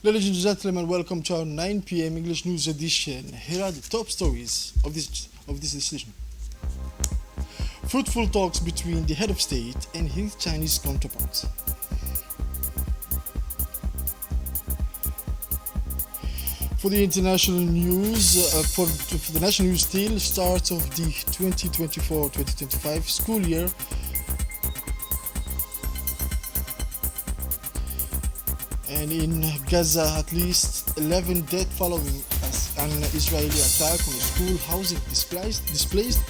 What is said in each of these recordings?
Ladies and gentlemen, welcome to our 9 p.m. English News Edition. Here are the top stories of this edition. Fruitful talks between the head of state and his Chinese counterparts. For the international news, for the national news still, start of the 2024-2025 school year. And in Gaza, at least 11 dead following an Israeli attack on a school housing displaced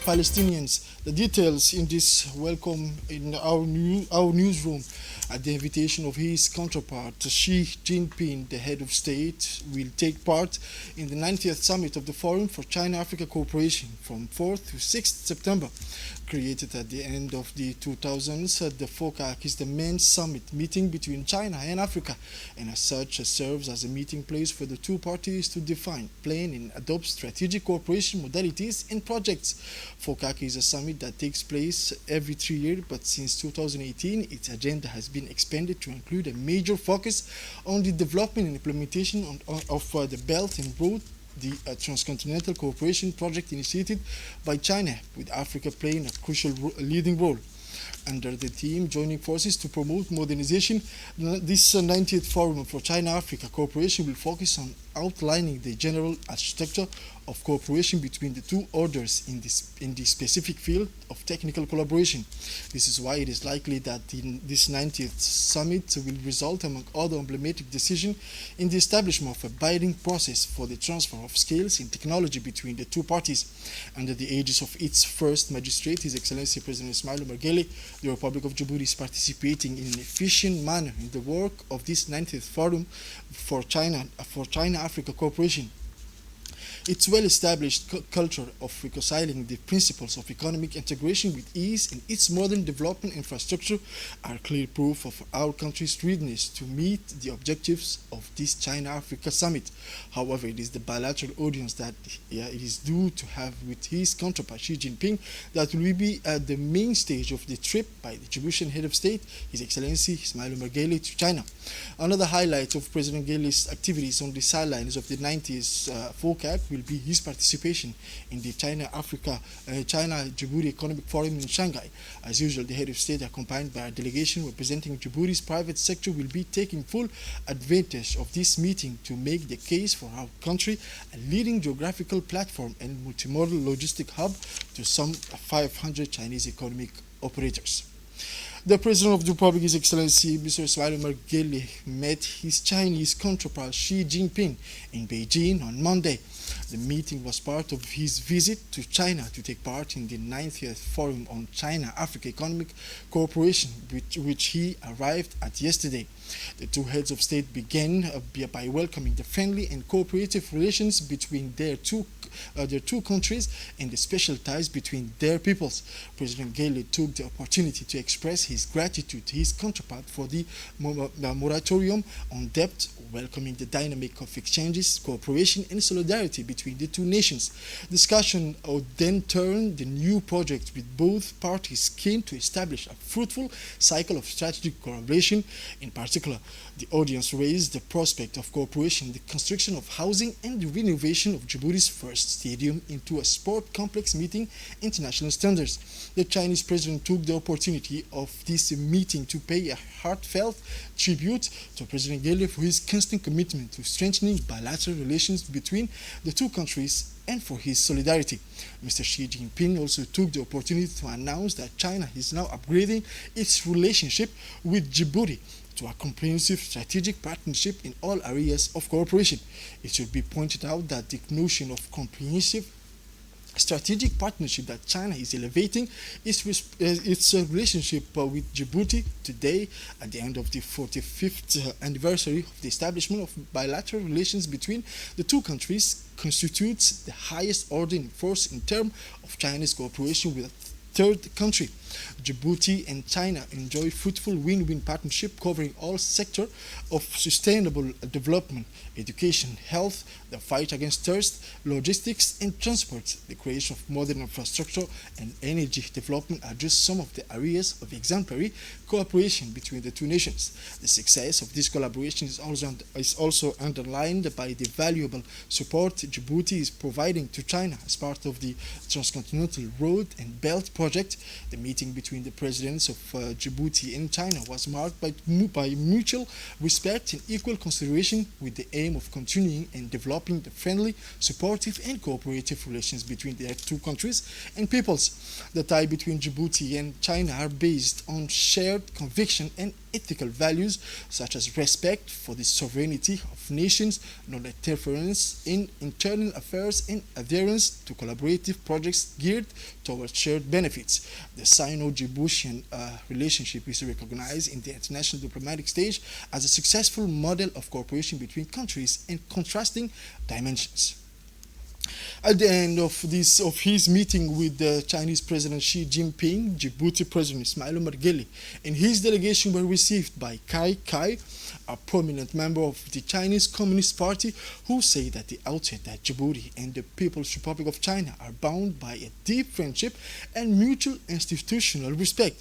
Palestinians. The details in this welcome in our newsroom. At the invitation of his counterpart, Xi Jinping, the head of state, will take part in the 90th summit of the Forum for China-Africa Cooperation from 4th to 6th September. Created at the end of the 2000s, the FOCAC is the main summit meeting between China and Africa, and as such serves as a meeting place for the two parties to define, plan, and adopt strategic cooperation modalities and projects. FOCAC is a summit that takes place every 3 years, but since 2018, its agenda has been expanded to include a major focus on the development and implementation of the Belt and Road, the transcontinental cooperation project initiated by China, with Africa playing a crucial leading role. Under the theme Joining Forces to Promote Modernization, this 90th Forum for China-Africa Cooperation will focus on outlining the general architecture of cooperation between the two orders in the specific field of technical collaboration. This is why it is likely that this 90th summit will result, among other emblematic decisions, in the establishment of a binding process for the transfer of skills and technology between the two parties. Under the aegis of its first magistrate, His Excellency President Ismail Omar Guelleh, the Republic of Djibouti is participating in an efficient manner in the work of this 90th Forum for China-Africa Cooperation. Its well-established culture of reconciling the principles of economic integration with ease and its modern development infrastructure are clear proof of our country's readiness to meet the objectives of this China-Africa summit. However, it is the bilateral audience that it is due to have with his counterpart Xi Jinping that will be at the main stage of the trip by the Djiboutian head of state, His Excellency Ismail Omar Guelleh, to China. Another highlight of President Guelleh's activities on the sidelines of the 90th FOCAC will be his participation in the China-Djibouti Economic Forum in Shanghai. As usual, the head of state, accompanied by a delegation representing Djibouti's private sector, will be taking full advantage of this meeting to make the case for our country a leading geographical platform and multimodal logistic hub to some 500 Chinese economic operators. The President of the Republic, His Excellency Mr. Ismail Omar Guelleh, met his Chinese counterpart Xi Jinping in Beijing on Monday. The meeting was part of his visit to China to take part in the 90th Forum on China-Africa Economic Cooperation, which he arrived at yesterday. The two heads of state began by welcoming the friendly and cooperative relations between their two countries and the special ties between their peoples. President Guelleh took the opportunity to express his gratitude to his counterpart for the moratorium on debt, welcoming the dynamic of exchanges, cooperation, and solidarity between the two nations. Discussion then turned the new project, with both parties keen to establish a fruitful cycle of strategic collaboration. In particular, the audience raised the prospect of cooperation, the construction of housing, and the renovation of Djibouti's first stadium into a sport complex meeting international standards. The Chinese president took the opportunity of this meeting to pay a heartfelt tribute to President Guelleh for his constant commitment to strengthening bilateral relations between the two countries and for his solidarity. Mr. Xi Jinping also took the opportunity to announce that China is now upgrading its relationship with Djibouti to a comprehensive strategic partnership in all areas of cooperation. It should be pointed out that the notion of comprehensive strategic partnership that China is elevating its relationship with Djibouti today, at the end of the 45th anniversary of the establishment of bilateral relations between the two countries, constitutes the highest order in force in terms of China's cooperation with third country. Djibouti and China enjoy fruitful win-win partnership covering all sectors of sustainable development, education, health, the fight against thirst, logistics and transport. The creation of modern infrastructure and energy development are just some of the areas of exemplary cooperation between the two nations. The success of this collaboration is also underlined by the valuable support Djibouti is providing to China as part of the Transcontinental Road and Belt project. The meeting between the presidents of Djibouti and China was marked by mutual respect and equal consideration, with the aim of continuing and developing the friendly, supportive and cooperative relations between the two countries and peoples. The ties between Djibouti and China are based on shared conviction and ethical values such as respect for the sovereignty of nations, non-interference in internal affairs, and adherence to collaborative projects geared towards shared benefits. The Sino-Djiboutian relationship is recognized in the international diplomatic stage as a successful model of cooperation between countries in contrasting dimensions. At the end of his meeting with the Chinese President Xi Jinping, Djibouti President Ismail Omar Guelleh and his delegation were received by Kai Kai, a prominent member of the Chinese Communist Party, who said at the outset that Djibouti and the People's Republic of China are bound by a deep friendship and mutual institutional respect.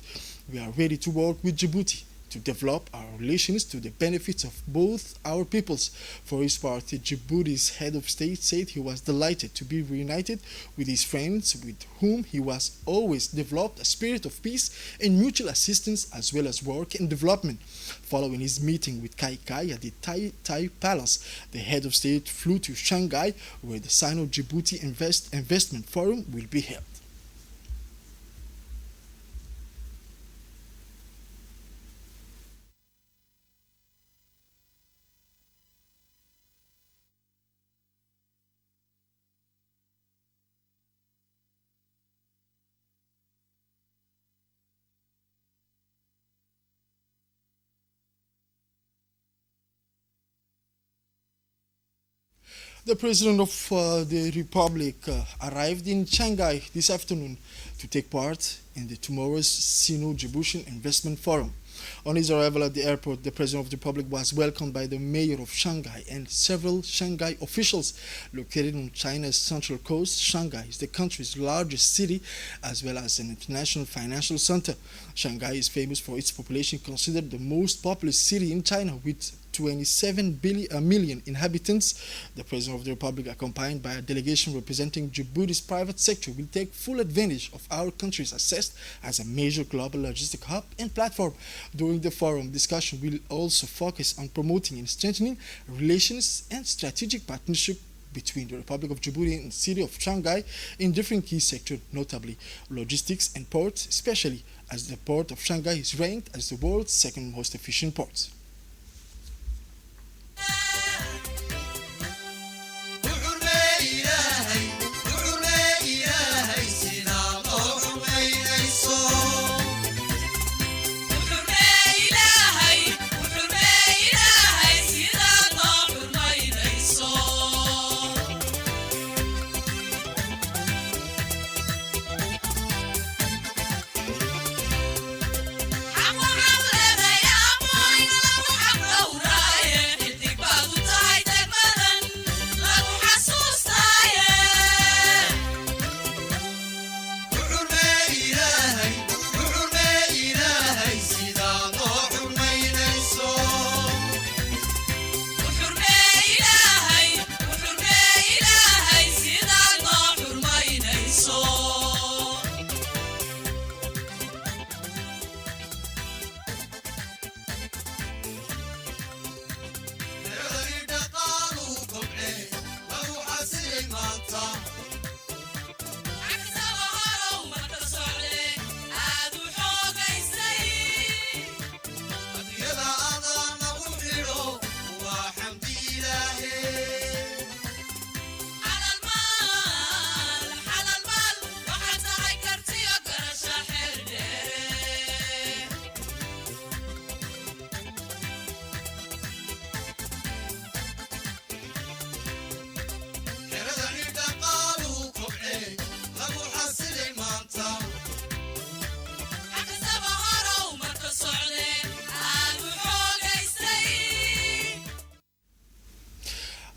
We are ready to work with Djibouti to develop our relations to the benefits of both our peoples. For his part, Djibouti's head of state said he was delighted to be reunited with his friends, with whom he was always developed a spirit of peace and mutual assistance as well as work and development. Following his meeting with Kai Kai at the Tai Palace, the head of state flew to Shanghai, where the Sino-Djibouti Investment Forum will be held. The President of the Republic arrived in Shanghai this afternoon to take part in the tomorrow's Sino-Djiboutian Investment Forum. On his arrival at the airport, the President of the Republic was welcomed by the mayor of Shanghai and several Shanghai officials. Located on China's central coast, Shanghai is the country's largest city as well as an international financial center. Shanghai is famous for its population, considered the most populous city in China with 27 million inhabitants. The President of the Republic, accompanied by a delegation representing Djibouti's private sector, will take full advantage of our country's assessed as a major global logistic hub and platform. During the forum, discussion will also focus on promoting and strengthening relations and strategic partnership between the Republic of Djibouti and the city of Shanghai in different key sectors, notably logistics and ports, especially as the port of Shanghai is ranked as the world's second most efficient port.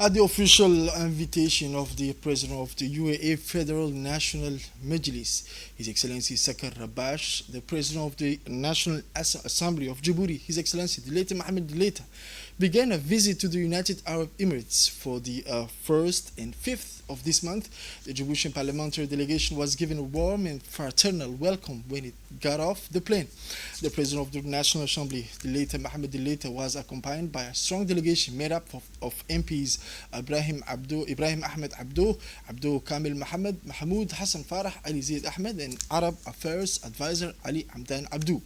At the official invitation of the President of the UAE Federal National Majlis, His Excellency Sakar Rabash, the President of the National Assembly of Djibouti, His Excellency Dileita Mohamed Dileita, began a visit to the United Arab Emirates for the 1st and 5th of this month. The Djiboutian parliamentary delegation was given a warm and fraternal welcome when it got off the plane. The President of the National Assembly, Dileita Mohamed Dileita, was accompanied by a strong delegation made up of MPs Ibrahim Ahmed Abdo Kamil Mohammed, Mahmoud Hassan Farah, Ali Zaid Ahmed, and Arab Affairs Advisor Ali Hamdan Abdou.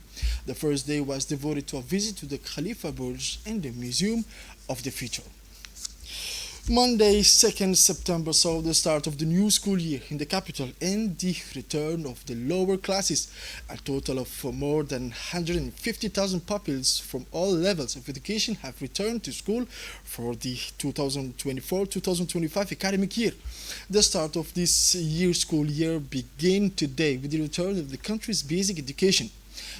The first day was devoted to a visit to the Khalifa Burj and the Museum of the Future. Monday, 2nd September saw the start of the new school year in the capital and the return of the lower classes. A total of more than 150,000 pupils from all levels of education have returned to school for the 2024-2025 academic year. The start of this school year began today with the return of the country's basic education.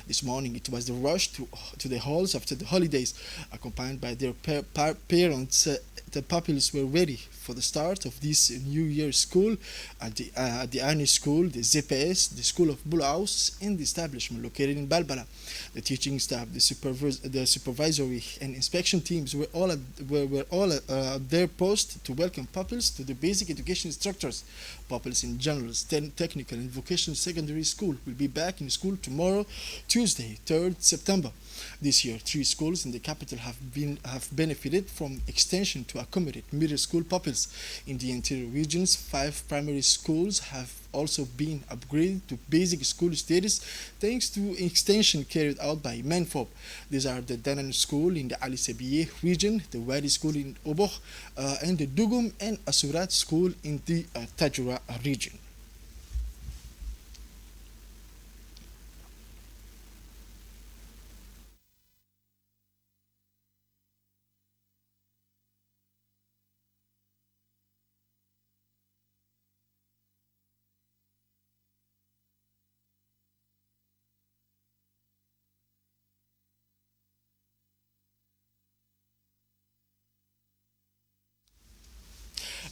This morning, it was the rush to the halls after the holidays, accompanied by their parents. The pupils were ready for the start of this new year school at the Ani School, the ZPS, the School of Bulaus, and the establishment located in Balbala. The teaching staff, the supervisory and inspection teams were all at their post to welcome pupils to the basic education structures. Pupils in general, technical, and vocational secondary school will be back in school tomorrow, Tuesday, 3rd September. This year, 3 schools in the capital have benefited from extension to accommodate middle school pupils. In the interior regions, 5 primary schools have also been upgraded to basic school status thanks to extension carried out by Manfob. These are the Danan School in the Ali Sabieh region, the Wadi School in Oboh, and the Dugum and Asurat School in the Tajura region.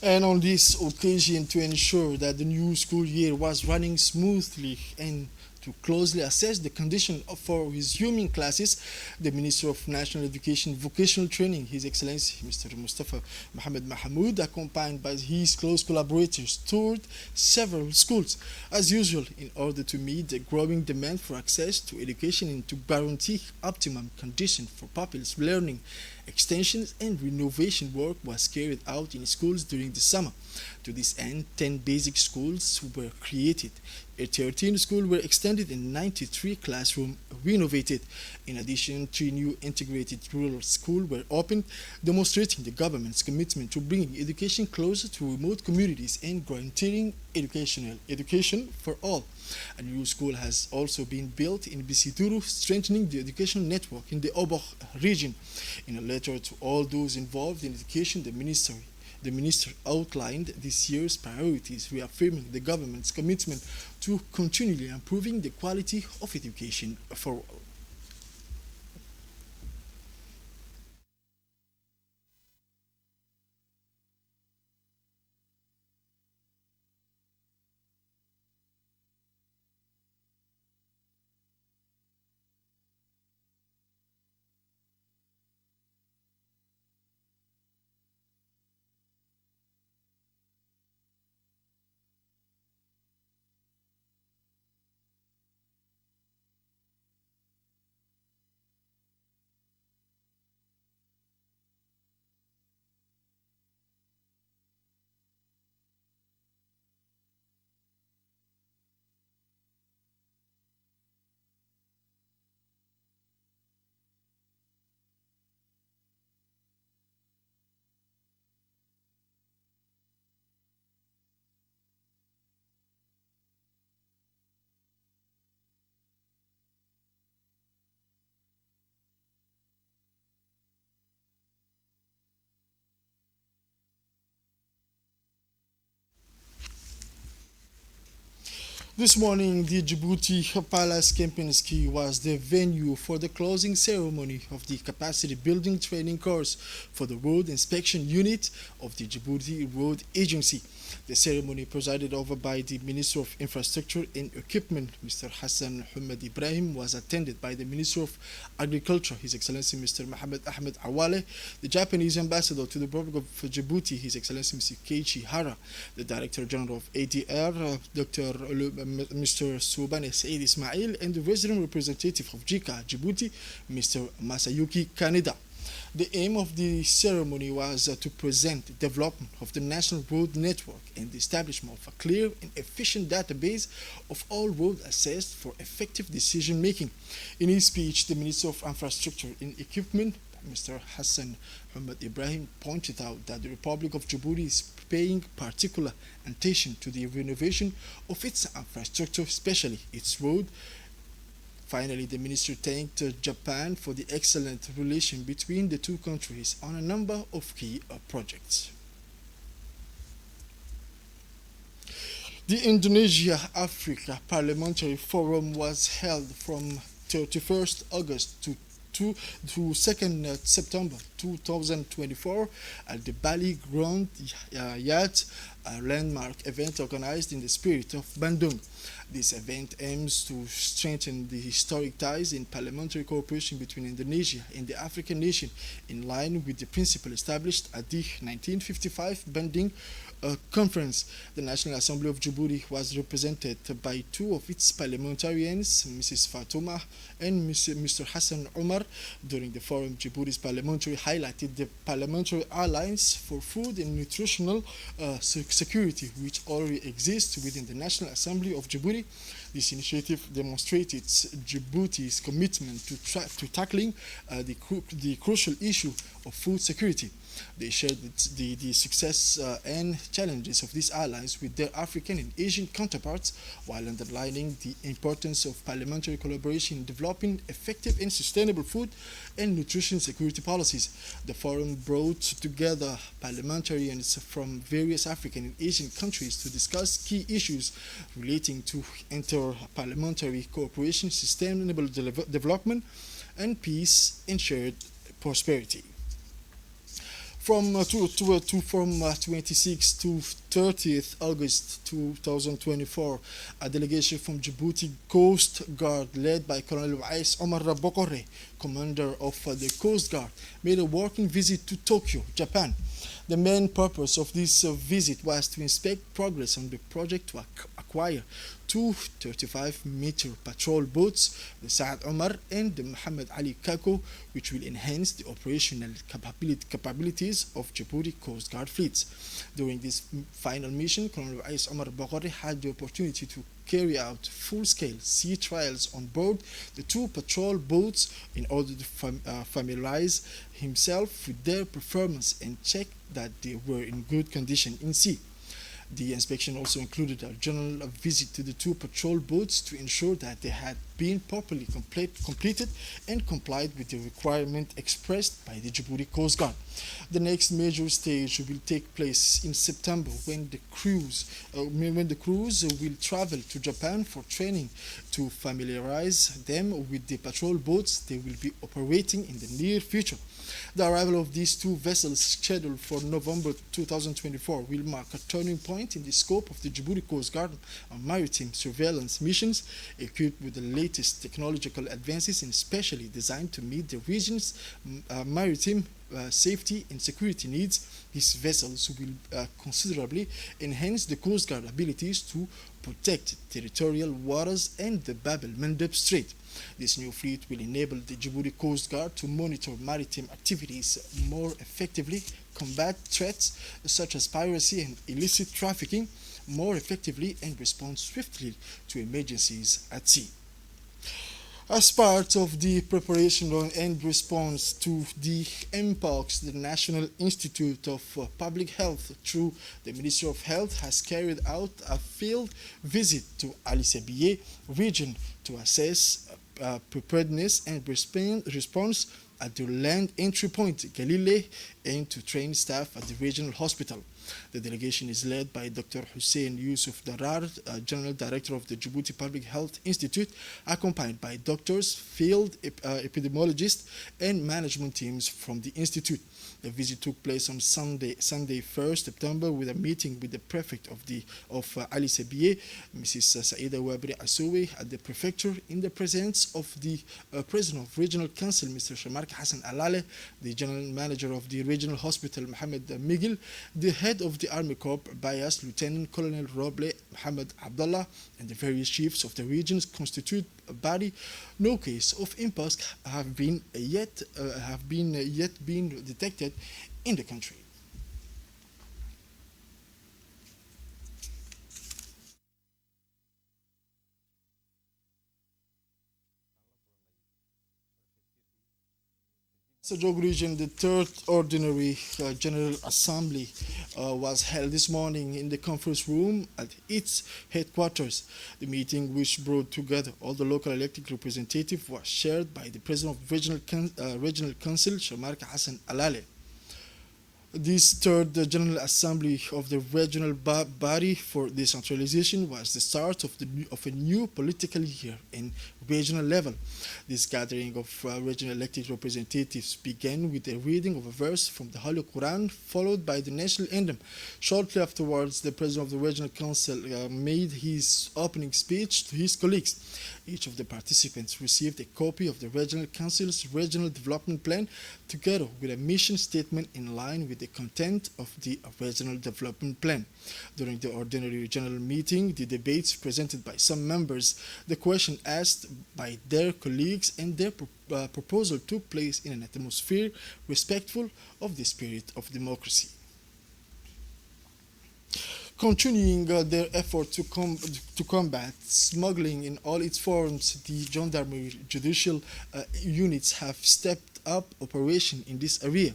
And on this occasion, to ensure that the new school year was running smoothly and to closely assess the condition for resuming classes, the Minister of National Education and Vocational Training, His Excellency Mr. Mustafa Mohamed Mahmoud, accompanied by his close collaborators, toured several schools, as usual, in order to meet the growing demand for access to education and to guarantee optimum conditions for pupils' learning. Extensions and renovation work was carried out in schools during the summer. To this end, 10 basic schools were created. 13 schools were extended and 93 classrooms renovated. In addition, 3 new integrated rural schools were opened, demonstrating the government's commitment to bringing education closer to remote communities and guaranteeing education for all. A new school has also been built in Bisiduru, strengthening the education network in the Oboh region. In a letter to all those involved in education, the minister outlined this year's priorities, reaffirming the government's commitment to continually improving the quality of education for all. This morning, the Djibouti Palace Kempinski was the venue for the closing ceremony of the capacity building training course for the Road Inspection Unit of the Djibouti Road Agency. The ceremony, presided over by the Minister of Infrastructure and Equipment, Mr. Hassan Ahmed Ibrahim, was attended by the Minister of Agriculture, His Excellency Mr. Mohammed Ahmed Awale, the Japanese Ambassador to the Republic of Djibouti, His Excellency Mr. Keiichi Hara, the Director General of ADR, Dr. Mr. Soubane Said Ismail, and the resident representative of JICA Djibouti, Mr. Masayuki Kaneda. The aim of the ceremony was to present the development of the national road network and the establishment of a clear and efficient database of all roads assessed for effective decision making. In his speech, the Minister of Infrastructure and Equipment, Mr. Hassan Ahmed Ibrahim, pointed out that the Republic of Djibouti is paying particular attention to the renovation of its infrastructure, especially its road. Finally, the minister thanked Japan for the excellent relation between the two countries on a number of key projects. The Indonesia-Africa Parliamentary Forum was held from 31st August to 2nd September 2024 at the Bali Grand Yacht, a landmark event organized in the spirit of Bandung. This event aims to strengthen the historic ties in parliamentary cooperation between Indonesia and the African nation in line with the principle established at the 1955 Bandung Conference. The National Assembly of Djibouti was represented by two of its parliamentarians, Mrs. Fatuma and Mr. Hassan Omar. During the forum, Djibouti's parliamentary highlighted the Parliamentary Alliance for Food and Nutritional Security, which already exists within the National Assembly of Djibouti. This initiative demonstrated Djibouti's commitment to tackling the crucial issue of food security. They shared the success and challenges of this alliance with their African and Asian counterparts, while underlining the importance of parliamentary collaboration in developing effective and sustainable food and nutrition security policies. The forum brought together parliamentarians from various African and Asian countries to discuss key issues relating to inter-parliamentary cooperation, sustainable development, and peace and shared prosperity. From 26 to 30th August 2024, a delegation from Djibouti Coast Guard led by Colonel Wais Omar Bokore, commander of the Coast Guard, made a working visit to Tokyo, Japan. The main purpose of this visit was to inspect progress on the project to acquire two 35-meter patrol boats, the Saad Omar and the Muhammad Ali Kako, which will enhance the operational capabilities of Djibouti Coast Guard fleets. During this final mission, Colonel Ais Omar Baghari had the opportunity to carry out full-scale sea trials on board the two patrol boats in order to familiarize himself with their performance and check that they were in good condition in sea. The inspection also included a general visit to the two patrol boats to ensure that they had been properly completed and complied with the requirement expressed by the Djibouti Coast Guard. The next major stage will take place in September when the crews will travel to Japan for training to familiarize them with the patrol boats they will be operating in the near future. The arrival of these two vessels, scheduled for November 2024, will mark a turning point in the scope of the Djibouti Coast Guard maritime surveillance missions, equipped with the latest technological advances and specially designed to meet the region's maritime safety and security needs. These vessels will considerably enhance the Coast Guard abilities to protect territorial waters and the Bab el-Mandeb Strait. This new fleet will enable the Djibouti Coast Guard to monitor maritime activities more effectively, combat threats such as piracy and illicit trafficking more effectively, and respond swiftly to emergencies at sea. As part of the preparation and response to the MPOX, the National Institute of Public Health, through the Ministry of Health, has carried out a field visit to Ali Sebiye region to assess preparedness and response at the land entry point, Galile, and to train staff at the regional hospital. The delegation is led by Dr. Hussein Yusuf Darar, General Director of the Djibouti Public Health Institute, accompanied by doctors, field epidemiologists, and management teams from the institute. The visit took place on Sunday, 1st September, with a meeting with the prefect of Ali Sebiye, Mrs. Saida Wabri Asoui, at the prefecture, in the presence of the president of Regional Council, Mr. Shamark Hassan Alale, the general manager of the regional hospital, Mohamed Miguel, the head of the Army Corps, Bias Lieutenant Colonel Roble Mohamed Abdullah, and the various chiefs of the regions constitute a body. No case of mpox have yet been detected in the country. Sajog region, the third ordinary General Assembly was held this morning in the conference room at its headquarters. The meeting, which brought together all the local elected representatives, was chaired by the President of Regional Council, Shamark Hassan Alale. This third General Assembly of the regional body for decentralization was the start of a new political year in regional level. This gathering of regional elected representatives began with a reading of a verse from the Holy Quran, followed by the national anthem. Shortly afterwards, the President of the Regional Council made his opening speech to his colleagues. Each of the participants received a copy of the Regional Council's Regional Development Plan, together with a mission statement in line with the content of the Regional Development Plan. During the ordinary general meeting, the debates presented by some members, the question asked by their colleagues, and their proposal took place in an atmosphere respectful of the spirit of democracy. Continuing their effort to combat smuggling in all its forms, the gendarmerie judicial units have stepped up operation in this area.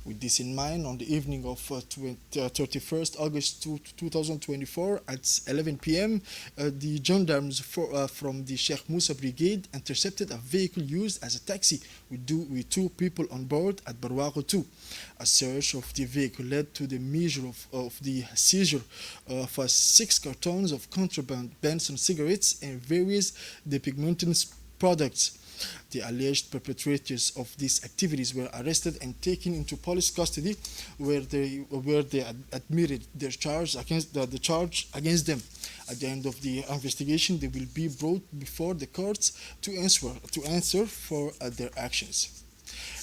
With this in mind, on the evening of 31st August 2024 at 11 p.m., the gendarmes from the Sheikh Musa Brigade intercepted a vehicle used as a taxi with two people on board at Barwago 2. A search of the vehicle led to the measure of the seizure of 6 cartons of contraband Benson cigarettes and various depigmentants products. The alleged perpetrators of these activities were arrested and taken into police custody, where they admitted their charge the charge against them. At the end of the investigation, they will be brought before the courts to answer for their actions.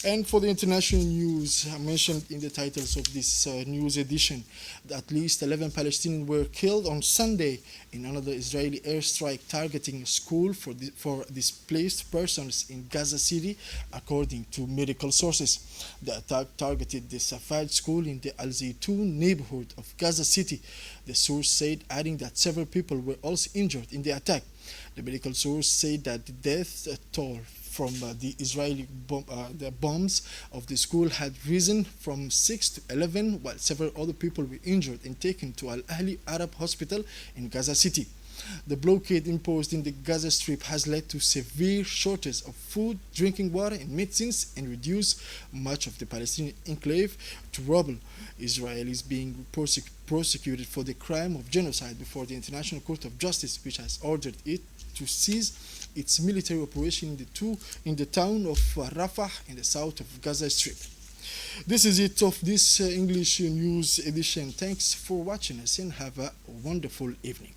And for the international news, I mentioned in the titles of this news edition that at least 11 Palestinians were killed on Sunday in another Israeli airstrike targeting a school for displaced persons in Gaza City, according to medical sources. The attack targeted the Safad school in the Al Zaytoun neighborhood of Gaza City. The source said, adding that several people were also injured in the attack. The medical source said that the death toll from the Israeli the bombs of the school had risen from 6 to 11, while several other people were injured and taken to Al Ahli Arab Hospital in Gaza City. The blockade imposed in the Gaza Strip has led to severe shortage of food, drinking water, and medicines, and reduced much of the Palestinian enclave to rubble. Israel is being prosecuted for the crime of genocide before the International Court of Justice, which has ordered it to cease its military operation in the town of Rafah in the south of Gaza Strip. This is it of this English news edition. Thanks for watching us and have a wonderful evening.